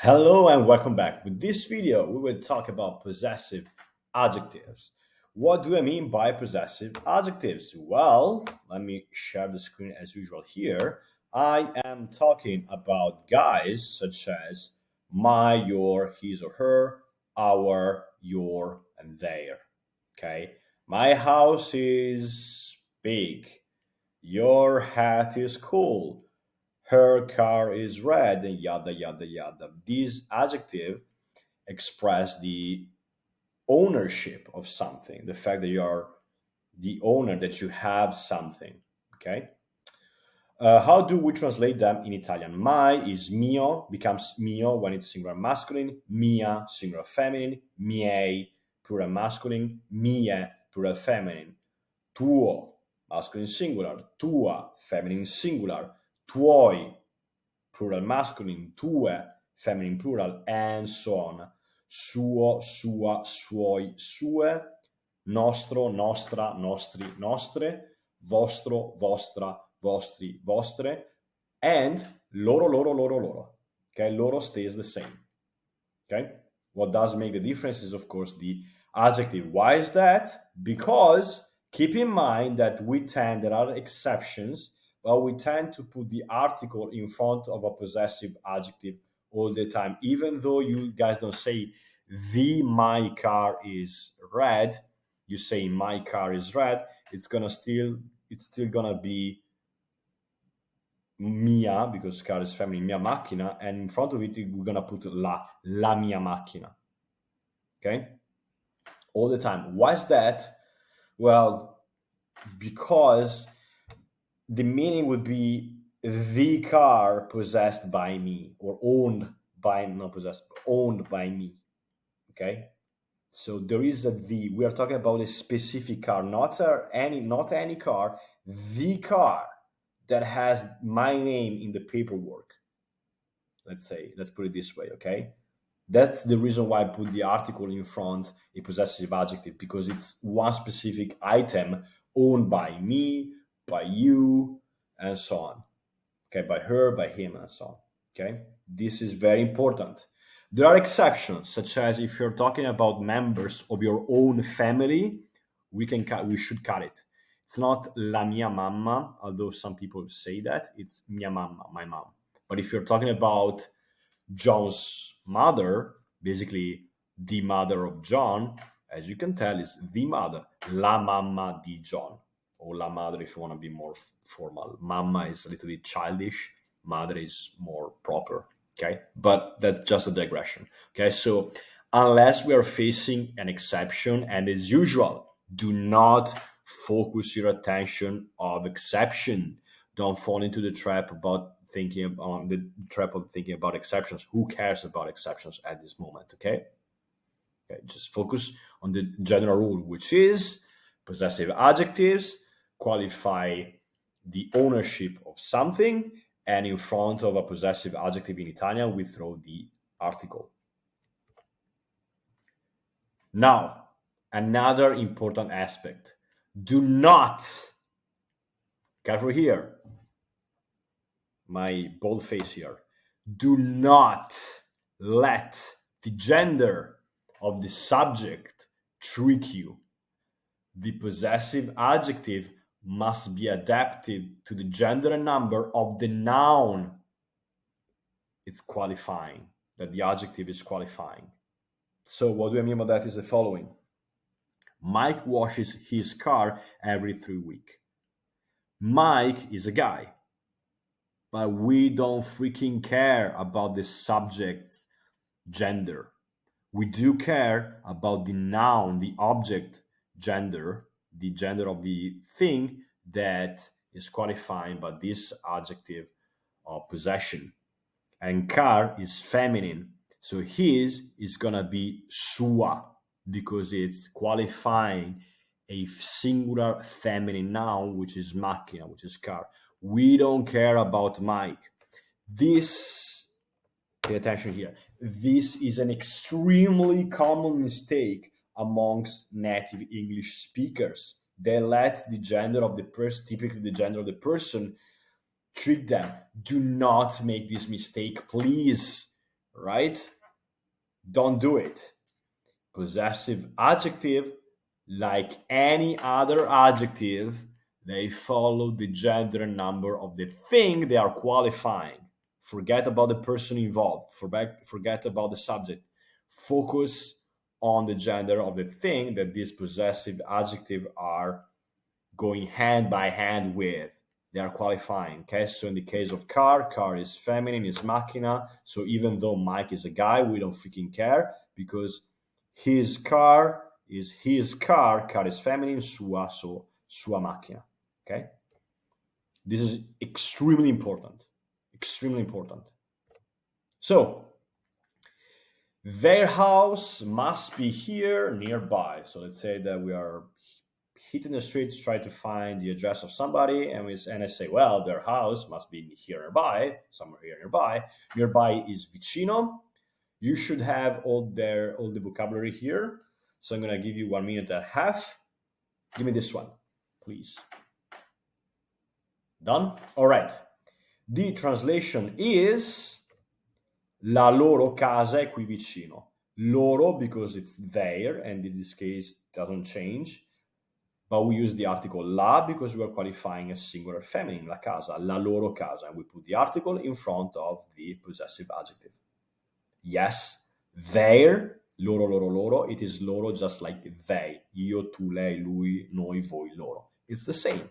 Hello and welcome back. With this video, we will talk about possessive adjectives. What do I mean by possessive adjectives? Well, let me share the screen as usual here. I am talking about guys such as my, your, his or her, our, your, and their. Okay. My house is big. Your hat is cool. Her car is red, and yada yada yada. These adjectives express the ownership of something, the fact that you are the owner, that you have something. Okay. How do we translate them in Italian? My is mio, becomes mio when it's singular masculine, mia, singular feminine, miei, plural masculine, mie, plural feminine, tuo, masculine singular, tua, feminine singular, tuoi, plural masculine, tue, feminine plural, and so on. Suo, sua, suoi, sue, nostro, nostra, nostri, nostre, vostro, vostra, vostri, vostre, and loro, loro, loro, loro. Okay, loro stays the same. Okay, what does make the difference is, of course, the adjective. Why is that? Because keep in mind that there are exceptions, but we tend to put the article in front of a possessive adjective all the time. Even though you guys don't say my car is red, you say my car is red, it's still gonna be mia, because car is feminine, mia macchina, and in front of it we're gonna put la mia macchina. Okay, all the time. Why is that? Well, because the meaning would be the car possessed by me, or owned by, not possessed, owned by me. Okay, so there is we are talking about a specific car, not any car, the car that has my name in the paperwork. Let's put it this way. Okay, that's the reason why I put the article in front, a possessive adjective, because it's one specific item owned by me, by you, and so on. Okay, by her, by him, and so on. Okay, this is very important. There are exceptions, such as if you're talking about members of your own family, we should cut it. It's not la mia mamma, although some people say that. It's mia mamma, my mom. But if you're talking about John's mother, basically the mother of John, as you can tell, is the mother, la mamma di John, or la madre if you want to be more formal. Mamma is a little bit childish, madre is more proper. Okay, but that's just a digression. Okay, so unless we are facing an exception, and as usual, do not focus your attention of exception. Don't fall into the trap about thinking on the trap of thinking about exceptions. Who cares about exceptions at this moment? Okay, just focus on the general rule, which is possessive adjectives qualify the ownership of something, and in front of a possessive adjective in Italian we throw the article. Now, another important aspect: do not, careful here, my bold face here, do not let the gender of the subject trick you. The possessive adjective must be adapted to the gender and number of the noun it's qualifying, that the adjective is qualifying. So what do I mean by that is the following. Mike washes his car every 3 weeks. Mike is a guy, but we don't freaking care about the subject's gender. We do care about the noun, the object gender, the gender of the thing that is qualifying by this adjective of possession. And car is feminine, so his is gonna be sua, because it's qualifying a singular feminine noun, which is macchina, which is car. We don't care about Mike. This, pay attention here, this is an extremely common mistake amongst native English speakers. They let the gender of the person, typically the gender of the person, trick them. Do not make this mistake, please. right? Don't do it. Possessive adjective, like any other adjective, they follow the gender and number of the thing they are qualifying. Forget about the person involved. Forget about the subject. Focus on the gender of the thing that these possessive adjectives are going hand by hand with. They are qualifying. Okay, so in the case of car is feminine, is macchina. So even though Mike is a guy, we don't freaking care because his car is his car is feminine, sua, so sua macchina. Okay, this is extremely important. Extremely important. So their house must be here nearby. So let's say that we are hitting the streets, try to find the address of somebody, and I say, well, their house must be here nearby, somewhere here nearby. Nearby is vicino. You should have all the vocabulary here. So I'm gonna give you 1 minute and a half. Give me this one, please. Done? All right. The translation is la loro casa è qui vicino. Loro because it's there, and in this case doesn't change. But we use the article la because we are qualifying a singular feminine, la casa, la loro casa, and we put the article in front of the possessive adjective. Yes, their, loro, loro, loro, it is loro just like they. Io, tu, lei, lui, noi, voi, loro. It's the same.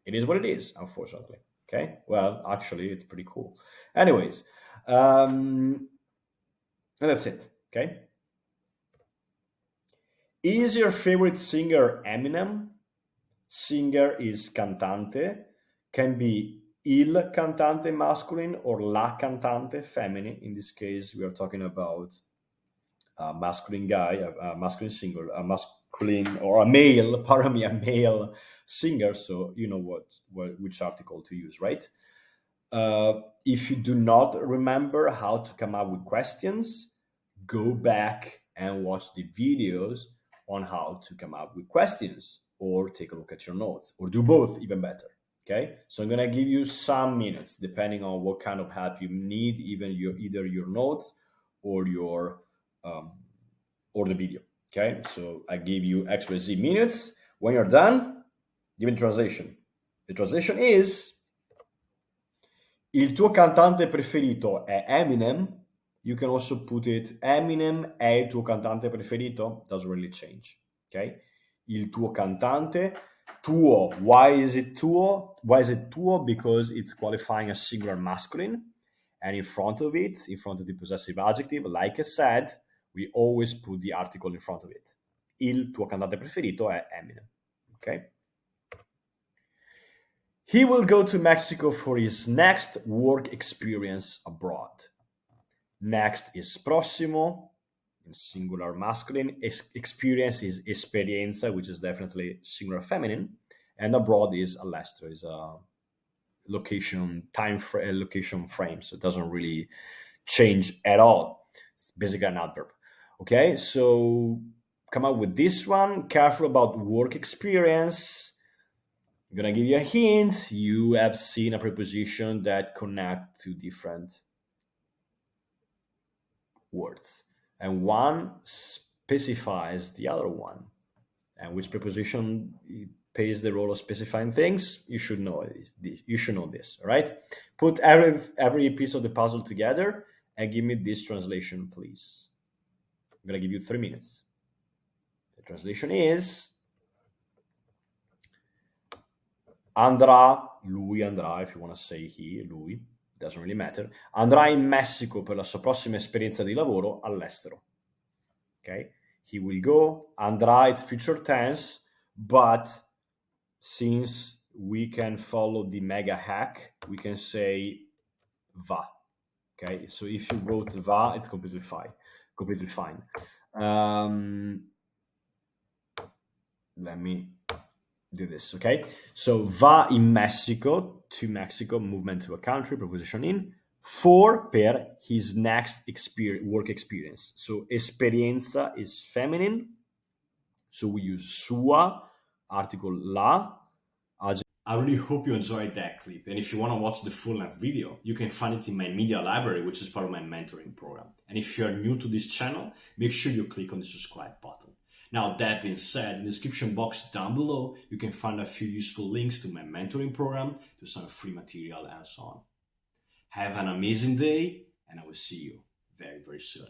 It is what it is, unfortunately. Okay, well, actually, it's pretty cool. Anyways, and that's it, okay? Is your favorite singer Eminem? Singer is cantante, can be il cantante masculine or la cantante feminine. In this case, we are talking about a masculine guy, a masculine singer, a masculine or a male, pardon me, a male singer. So you know which article to use, right? If you do not remember how to come up with questions, go back and watch the videos on how to come up with questions, or take a look at your notes, or do both, even better. Okay, so I'm gonna give you some minutes depending on what kind of help you need, either your notes or your or the video. Okay, so I give you XYZ minutes. When you're done, give me translation. The translation is: il tuo cantante preferito è Eminem. You can also put it Eminem è il tuo cantante preferito. Doesn't really change. Okay? Il tuo cantante, tuo. Why is it tuo? Why is it tuo? Because it's qualifying a singular masculine. And in front of it, in front of the possessive adjective, like I said, we always put the article in front of it. Il tuo cantante preferito è Eminem. Okay? He will go to Mexico for his next work experience abroad. Next is prossimo, in singular masculine. Experience is esperienza, which is definitely singular feminine. And abroad is all'estero, is a location frame. So it doesn't really change at all. It's basically an adverb. Okay, so come up with this one. Careful about work experience. I'm gonna give you a hint. You have seen a preposition that connect to different words, and one specifies the other one. And which preposition plays the role of specifying things? You should know this. You should know this. All right. Put every piece of the puzzle together and give me this translation, please. I'm gonna give you 3 minutes. The translation is: andrà, lui andrà, if you want to say he, lui, doesn't really matter, andrà in Messico per la sua prossima esperienza di lavoro all'estero. Okay? He will go, andrà, it's future tense, but since we can follow the mega hack, we can say va. Okay? So if you wrote va, it's completely fine. Let me do this, okay? So va in Mexico, to Mexico, movement to a country, preposition in, for, per his next work experience. So esperienza is feminine, so we use sua, article la, I really hope you enjoyed that clip. And if you want to watch the full length video, you can find it in my media library, which is part of my mentoring program. And if you're new to this channel, make sure you click on the subscribe button. Now, that being said, in the description box down below, you can find a few useful links to my mentoring program, to some free material, and so on. Have an amazing day, and I will see you very, very soon.